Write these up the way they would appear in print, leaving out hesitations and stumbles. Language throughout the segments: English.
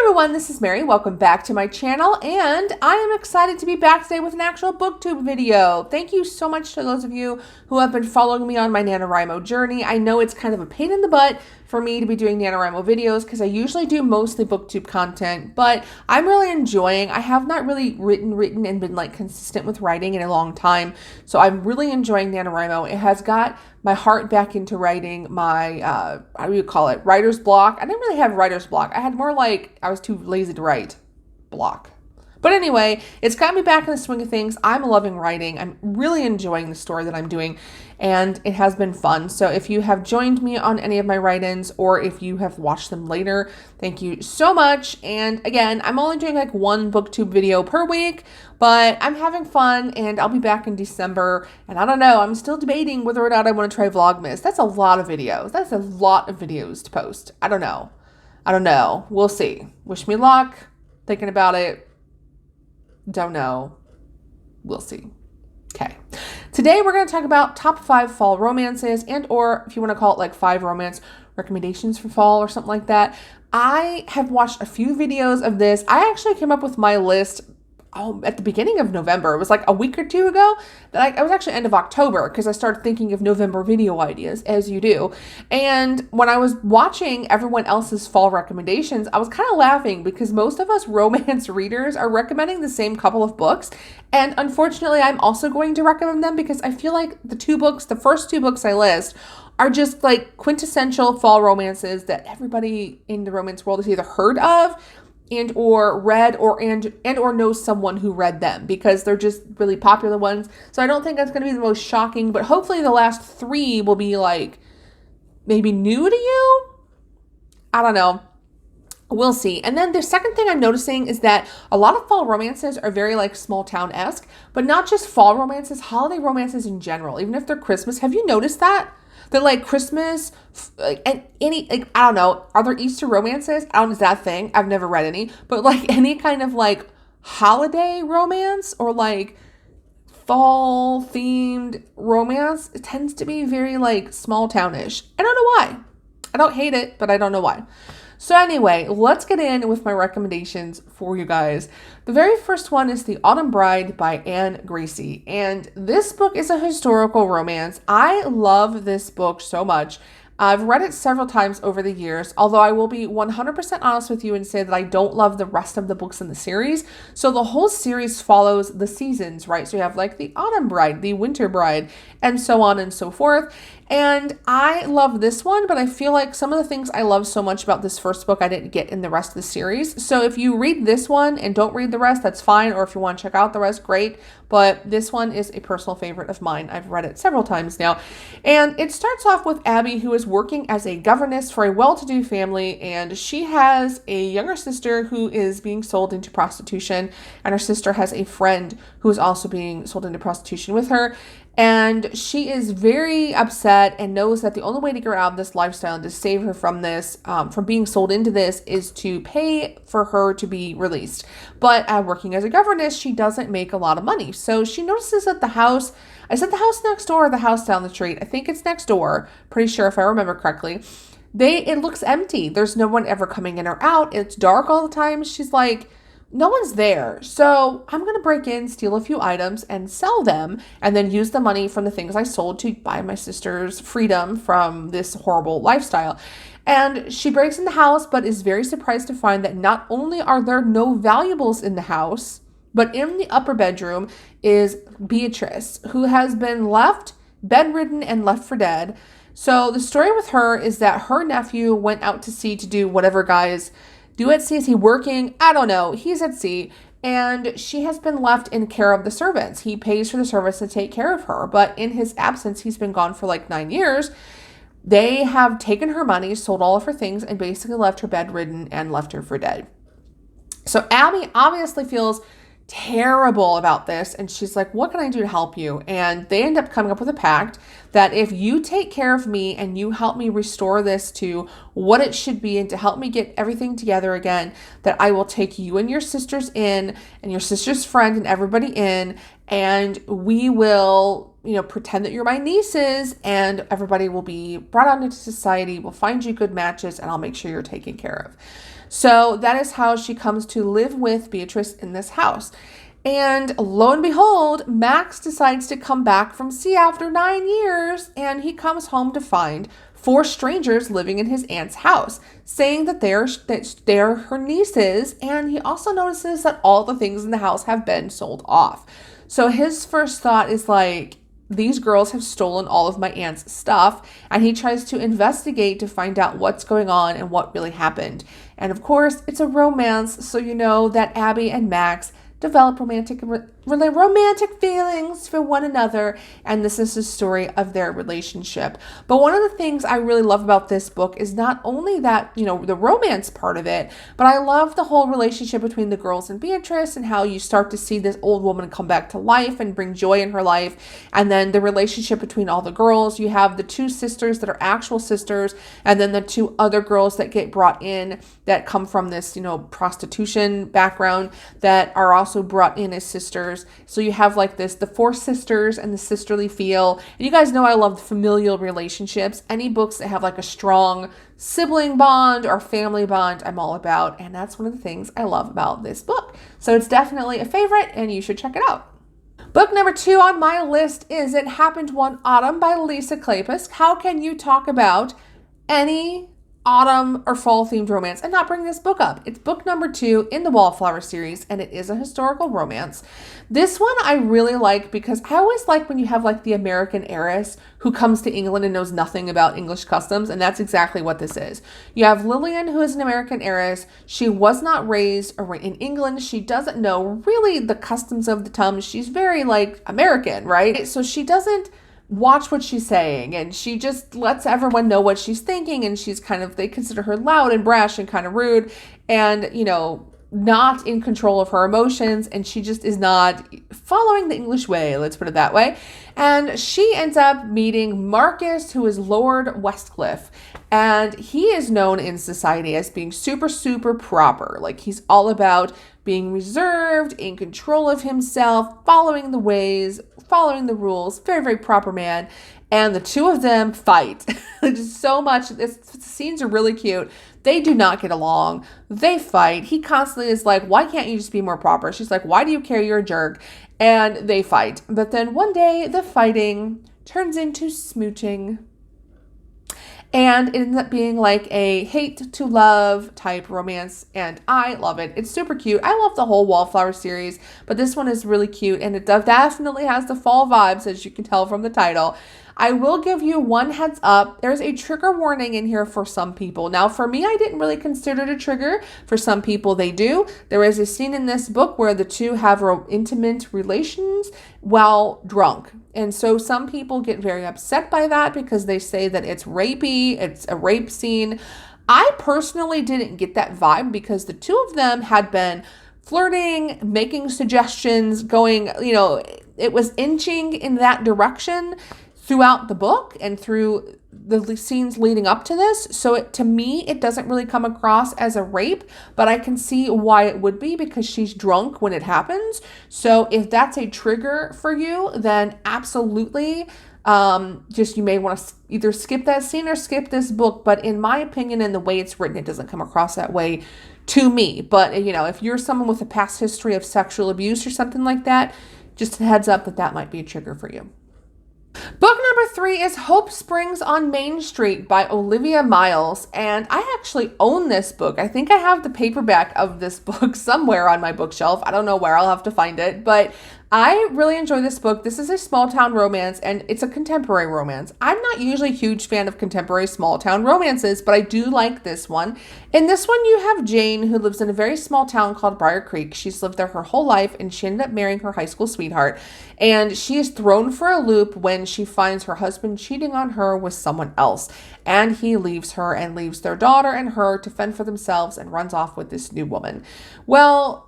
everyone, this is Mary. Welcome back to my channel, and I am excited to be back today with an actual booktube video. Thank you so much to those of you who have been following me on my NaNoWriMo journey. I know it's kind of a pain in the butt for me to be doing NaNoWriMo videos because I usually do mostly booktube content, but I'm really enjoying. I have not really written and been like consistent with writing in a long time, so I'm really enjoying NaNoWriMo. It has got my heart back into writing my, how do you call it, writer's block. I didn't really have writer's block. I had more like, I was too lazy to write block. But anyway, it's got me back in the swing of things. I'm loving writing. I'm really enjoying the story that I'm doing, and it has been fun. So if you have joined me on any of my write-ins, or if you have watched them later, thank you so much. And again, I'm only doing like one booktube video per week, but I'm having fun, and I'll be back in December. And I don't know, I'm still debating whether or not I want to try Vlogmas. That's a lot of videos. That's a lot of videos to post. I don't know. We'll see. Wish me luck. Thinking about it. Don't know. We'll see. Okay. Today we're going to talk about top 5 fall romances, and or if you want to call it like 5 romance recommendations for fall or something like that. I have watched a few videos of this. I actually came up with my list at the beginning of November. It was like a week or two ago. That I was actually end of October because I started thinking of November video ideas, as you do. And when I was watching everyone else's fall recommendations, I was kind of laughing because most of us romance readers are recommending the same couple of books. And unfortunately, I'm also going to recommend them because I feel like the first 2 books I list are just like quintessential fall romances that everybody in the romance world has either heard of and or read or knows someone who read them, because they're just really popular ones. So I don't think that's going to be the most shocking, but hopefully the last 3 will be like maybe new to you. I don't know. We'll see. And then the second thing I'm noticing is that a lot of fall romances are very like small town-esque, but not just fall romances, holiday romances in general, even if they're Christmas. Have you noticed that? That like Christmas and any, like, I don't know, are there Easter romances? I don't know, is that a thing? I've never read any, but like any kind of like holiday romance or like fall themed romance, it tends to be very like small townish. I don't know why. I don't hate it, but I don't know why. So anyway, let's get in with my recommendations for you guys. The very first one is The Autumn Bride by Gracie. And this book is a historical romance. I love this book so much. I've read it several times over the years, although I will be 100% honest with you and say that I don't love the rest of the books in the series. So the whole series follows the seasons, right? So you have like the Autumn Bride, the Winter Bride, and so on and so forth. And I love this one, but I feel like some of the things I love so much about this first book I didn't get in the rest of the series. So if you read this one and don't read the rest, that's fine. Or if you want to check out the rest, great. But this one is a personal favorite of mine. I've read it several times now. And it starts off with Abby, who is working as a governess for a well-to-do family. And she has a younger sister who is being sold into prostitution. And her sister has a friend who is also being sold into prostitution with her. And she is very upset and knows that the only way to get her out of this lifestyle and to save her from this, from being sold into this, is to pay for her to be released. But working as a governess, she doesn't make a lot of money. So she notices that the house, is it the house next door or the house down the street? I think it's next door. Pretty sure if I remember correctly. It looks empty. There's no one ever coming in or out. It's dark all the time. She's like, no one's there, so I'm going to break in, steal a few items, and sell them, and then use the money from the things I sold to buy my sister's freedom from this horrible lifestyle. And she breaks in the house, but is very surprised to find that not only are there no valuables in the house, but in the upper bedroom is Beatrice, who has been left bedridden and left for dead. So the story with her is that her nephew went out to sea to do whatever guys do at sea. Is he working? I don't know. He's at sea. And she has been left in care of the servants. He pays for the servants to take care of her. But in his absence, he's been gone for like 9 years. They have taken her money, sold all of her things, and basically left her bedridden and left her for dead. So Abby obviously feels terrible about this, and she's like, what can I do to help you? And they end up coming up with a pact that if you take care of me and you help me restore this to what it should be and to help me get everything together again, that I will take you and your sisters in and your sister's friend and everybody in, and we will pretend that you're my nieces, and everybody will be brought out into society. We'll find you good matches, and I'll make sure you're taken care of. So that is how she comes to live with Beatrice in this house. And lo and behold, Max decides to come back from sea after 9 years, and he comes home to find 4 strangers living in his aunt's house, saying that they're her nieces, and he also notices that all the things in the house have been sold off. So his first thought is like, these girls have stolen all of my aunt's stuff, and he tries to investigate to find out what's going on and what really happened. And of course, it's a romance, so you know that Abby and Max develop romantic feelings for one another, and this is the story of their relationship. But one of the things I really love about this book is not only that, the romance part of it, but I love the whole relationship between the girls and Beatrice, and how you start to see this old woman come back to life and bring joy in her life. And then the relationship between all the girls, you have the 2 sisters that are actual sisters, and then the 2 other girls that get brought in that come from this, prostitution background, that are also brought in as sisters. So you have like the 4 sisters and the sisterly feel. And you guys know I love familial relationships. Any books that have like a strong sibling bond or family bond, I'm all about. And that's one of the things I love about this book. So it's definitely a favorite, and you should check it out. Book number 2 on my list is It Happened One Autumn by Lisa Kleypas. How can you talk about any autumn or fall themed romance and not bring this book up? It's book number 2 in the Wallflower series, and it is a historical romance. This one I really like because I always like when you have like the American heiress who comes to England and knows nothing about English customs, and that's exactly what this is. You have Lillian, who is an American heiress. She was not raised in England. She doesn't know really the customs of the time. She's very like American, right? So she doesn't watch what she's saying, and she just lets everyone know what she's thinking, and they consider her loud and brash and kind of rude, and not in control of her emotions, and she just is not following the English way, let's put it that way. And she ends up meeting Marcus, who is Lord Westcliff, and he is known in society as being super, super proper. Like, he's all about being reserved, in control of himself, following the ways, following the rules, very, very proper man. And the 2 of them fight. Just so much. The scenes are really cute. They do not get along. They fight. He constantly is like, why can't you just be more proper? She's like, why do you care? You're a jerk. And they fight. But then one day, the fighting turns into smooching. And it ends up being like a hate to love type romance, and I love it. It's super cute. I love the whole Wallflower series, but this one is really cute, and it definitely has the fall vibes, as you can tell from the title. I will give you one heads up. There's a trigger warning in here for some people. Now, for me, I didn't really consider it a trigger. For some people, they do. There is a scene in this book where the 2 have intimate relations while drunk. And so some people get very upset by that because they say that it's rapey, it's a rape scene. I personally didn't get that vibe because the 2 of them had been flirting, making suggestions, going, it was inching in that direction throughout the book and through the scenes leading up to this. So to me, it doesn't really come across as a rape, but I can see why it would be because she's drunk when it happens. So if that's a trigger for you, then absolutely, you may want to either skip that scene or skip this book. But in my opinion, and the way it's written, it doesn't come across that way to me. But if you're someone with a past history of sexual abuse or something like that, just a heads up that might be a trigger for you. Book number 3 is Hope Springs on Main Street by Olivia Miles, and I actually own this book. I think I have the paperback of this book somewhere on my bookshelf. I don't know where, I'll have to find it, but I really enjoy this book. This is a small town romance, and it's a contemporary romance. I'm not usually a huge fan of contemporary small town romances, but I do like this one. In this one, you have Jane, who lives in a very small town called Briar Creek. She's lived there her whole life, and she ended up marrying her high school sweetheart. And she is thrown for a loop when she finds her husband cheating on her with someone else. And he leaves her and leaves their daughter and her to fend for themselves and runs off with this new woman. Well,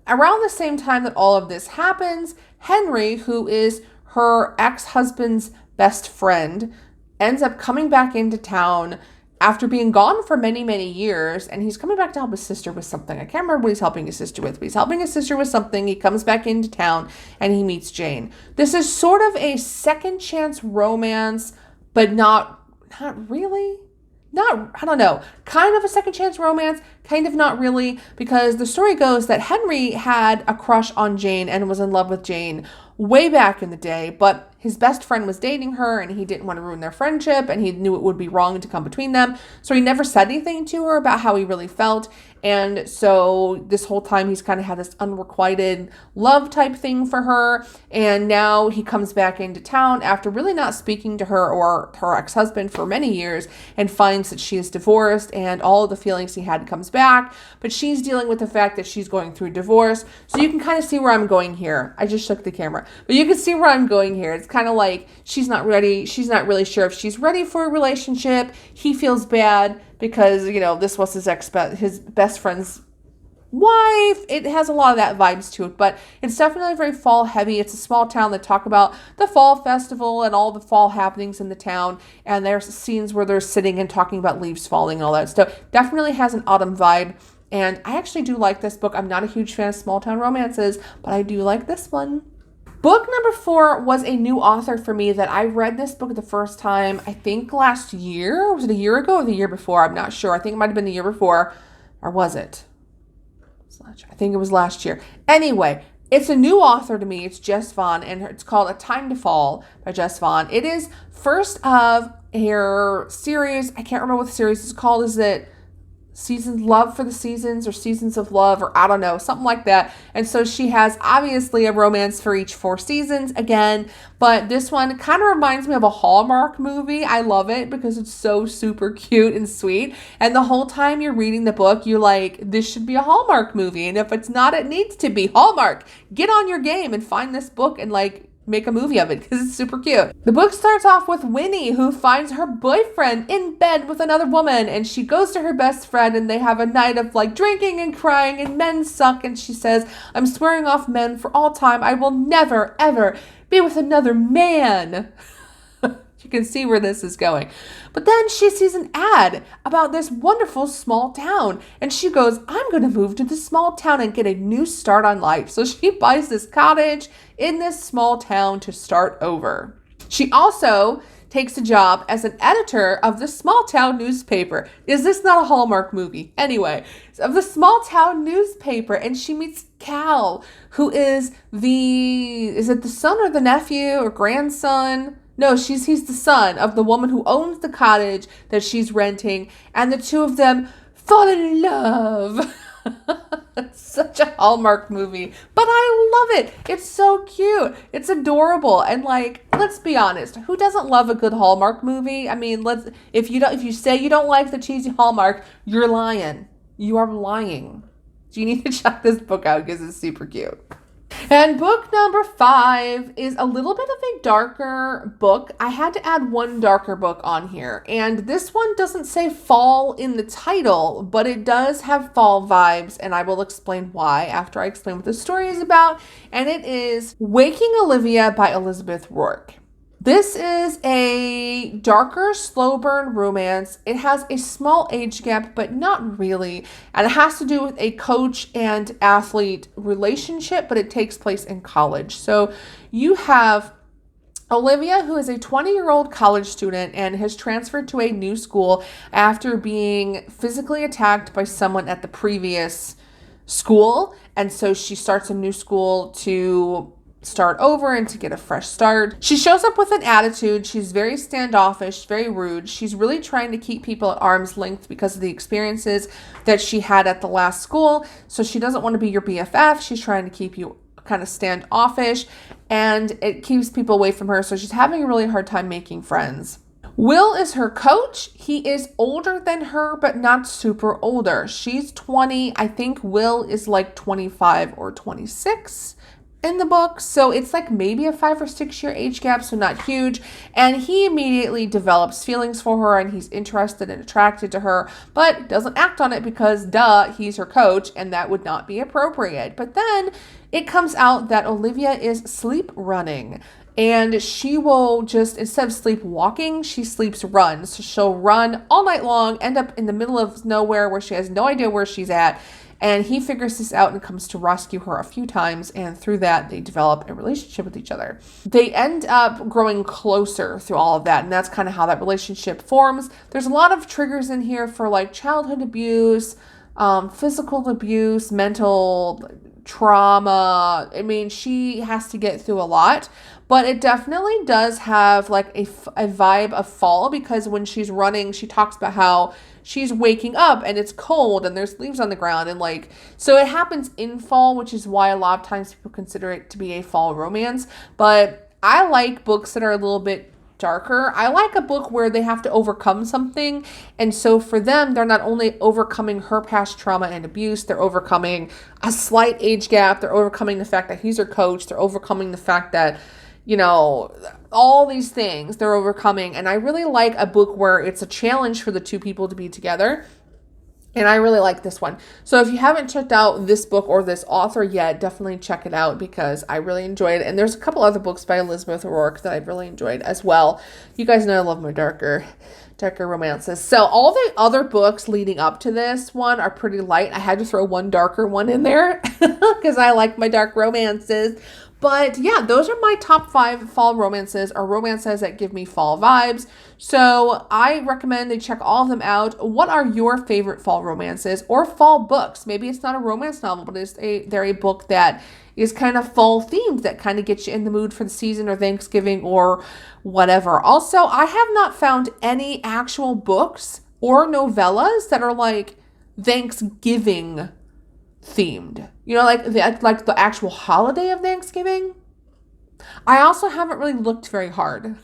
around the same time that all of this happens, Henry, who is her ex-husband's best friend, ends up coming back into town after being gone for many, many years, and he's coming back to help his sister with something. I can't remember what he's helping his sister with, but he's helping his sister with something. He comes back into town and he meets Jane. This is sort of a second chance romance, but not really. I don't know, kind of a second chance romance, kind of not really, because the story goes that Henry had a crush on Jane and was in love with Jane way back in the day, but his best friend was dating her and he didn't want to ruin their friendship and he knew it would be wrong to come between them. So he never said anything to her about how he really felt. And so this whole time he's kind of had this unrequited love type thing for her. And now he comes back into town after really not speaking to her or her ex-husband for many years and finds that she is divorced and all of the feelings he had comes back. But she's dealing with the fact that she's going through divorce. So you can kind of see where I'm going here. I just shook the camera. But you can see where I'm going here. It's kind of like she's not ready. She's not really sure if she's ready for a relationship. He feels bad because, this was his best friend's wife. It has a lot of that vibes to it, but it's definitely very fall heavy. It's a small town that talk about the fall festival and all the fall happenings in the town. And there's scenes where they're sitting and talking about leaves falling and all that stuff. Definitely has an autumn vibe. And I actually do like this book. I'm not a huge fan of small town romances, but I do like this one. Book number 4 was a new author for me that I read this book the first time, I think last year. Was it a year ago or the year before? I'm not sure. I think it might have been the year before. Or was it? I think it was last year. Anyway, it's a new author to me. It's Jess Vonn, and it's called A Time to Fall by Jess Vonn. It is first of her series. I can't remember what the series is called. Is it Seasons Love for the Seasons or Seasons of Love, or I don't know, something like that. And so she has obviously a romance for each 4 seasons again, but this one kind of reminds me of a Hallmark movie. I love it because it's so super cute and sweet. And the whole time you're reading the book, you're like, this should be a Hallmark movie. And if it's not, it needs to be. Hallmark, get on your game and find this book and make a movie of it because it's super cute. The book starts off with Winnie, who finds her boyfriend in bed with another woman, and she goes to her best friend and they have a night of drinking and crying and men suck, and she says, I'm swearing off men for all time. I will never ever be with another man. You can see where this is going. But then she sees an ad about this wonderful small town. And she goes, I'm going to move to this small town and get a new start on life. So she buys this cottage in this small town to start over. She also takes a job as an editor of the small town newspaper. Is this not a Hallmark movie? Anyway, of the small town newspaper. And she meets Cal, who is it the son or the nephew or grandson? No, he's the son of the woman who owns the cottage that she's renting, and the two of them fall in love. It's such a Hallmark movie, but I love it. It's so cute. It's adorable. And let's be honest, who doesn't love a good Hallmark movie? I mean, if you say you don't like the cheesy Hallmark, you're lying. You are lying. So you need to check this book out because it's super cute. And book number 5 is a little bit of a darker book. I had to add one darker book on here. And this one doesn't say fall in the title, but it does have fall vibes. And I will explain why after I explain what the story is about. And it is Waking Olivia by Elizabeth Rourke. This is a darker, slow burn romance. It has a small age gap, but not really. And it has to do with a coach and athlete relationship, but it takes place in college. So you have Olivia, who is a 20-year-old college student and has transferred to a new school after being physically attacked by someone at the previous school. And so she starts a new school to start over and to get a fresh start. She shows up with an attitude. She's very standoffish, very rude. She's really trying to keep people at arm's length because of the experiences that she had at the last school. So she doesn't want to be your BFF. She's trying to keep you kind of standoffish, and it keeps people away from her. So she's having a really hard time making friends. Will is her coach. He is older than her, but not super older. She's 20. I think Will is 25 or 26. In the book, so it's maybe a 5 or 6 year age gap, so not huge. And he immediately develops feelings for her, and he's interested and attracted to her, but doesn't act on it because he's her coach, and that would not be appropriate. But then it comes out that Olivia is sleep running, And she will just, instead of sleepwalking, she sleeps run. So she'll run all night long, end up in the middle of nowhere where she has no idea where she's at. And he figures this out and comes to rescue her a few times. And through that, they develop a relationship with each other. They end up growing closer through all of that. And that's kind of how that relationship forms. There's a lot of triggers in here for like childhood abuse, physical abuse, mental trauma. I mean, she has to get through a lot, but it definitely does have like a vibe of fall, because when she's running, she talks about how she's waking up and it's cold and there's leaves on the ground, and like, so it happens in fall, which is why a lot of times people consider it to be a fall romance. But I like books that are a little bit darker. I like a book where they have to overcome something. And so for them, they're not only overcoming her past trauma and abuse, they're overcoming a slight age gap. They're overcoming the fact that he's her coach. They're overcoming the fact that, you know, all these things they're overcoming. And I really like a book where it's a challenge for the two people to be together. And I really like this one. So if you haven't checked out this book or this author yet, definitely check it out, because I really enjoyed it. And there's a couple other books by Elizabeth O'Rourke that I've really enjoyed as well. You guys know I love my darker romances. So all the other books leading up to this one are pretty light. I had to throw one darker one in there because I like my dark romances. But yeah, those are my top 5 fall romances, or romances that give me fall vibes. So I recommend they check all of them out. What are your favorite fall romances or fall books? Maybe it's not a romance novel, but they're a book that is kind of fall themed, that kind of gets you in the mood for the season or Thanksgiving or whatever. Also, I have not found any actual books or novellas that are like Thanksgiving themed, you know, like the actual holiday of Thanksgiving. I also haven't really looked very hard.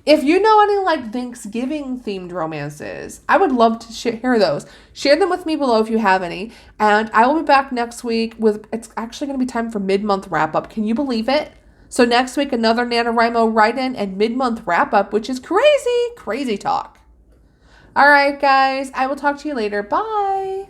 If you know any like Thanksgiving themed romances, I would love to hear those. Share them with me below if you have any. And I will be back next week with, it's actually going to be time for mid-month wrap-up. Can you believe it? So next week, another NaNoWriMo write-in and mid-month wrap-up, which is crazy talk. All right, guys, I will talk to you later. Bye.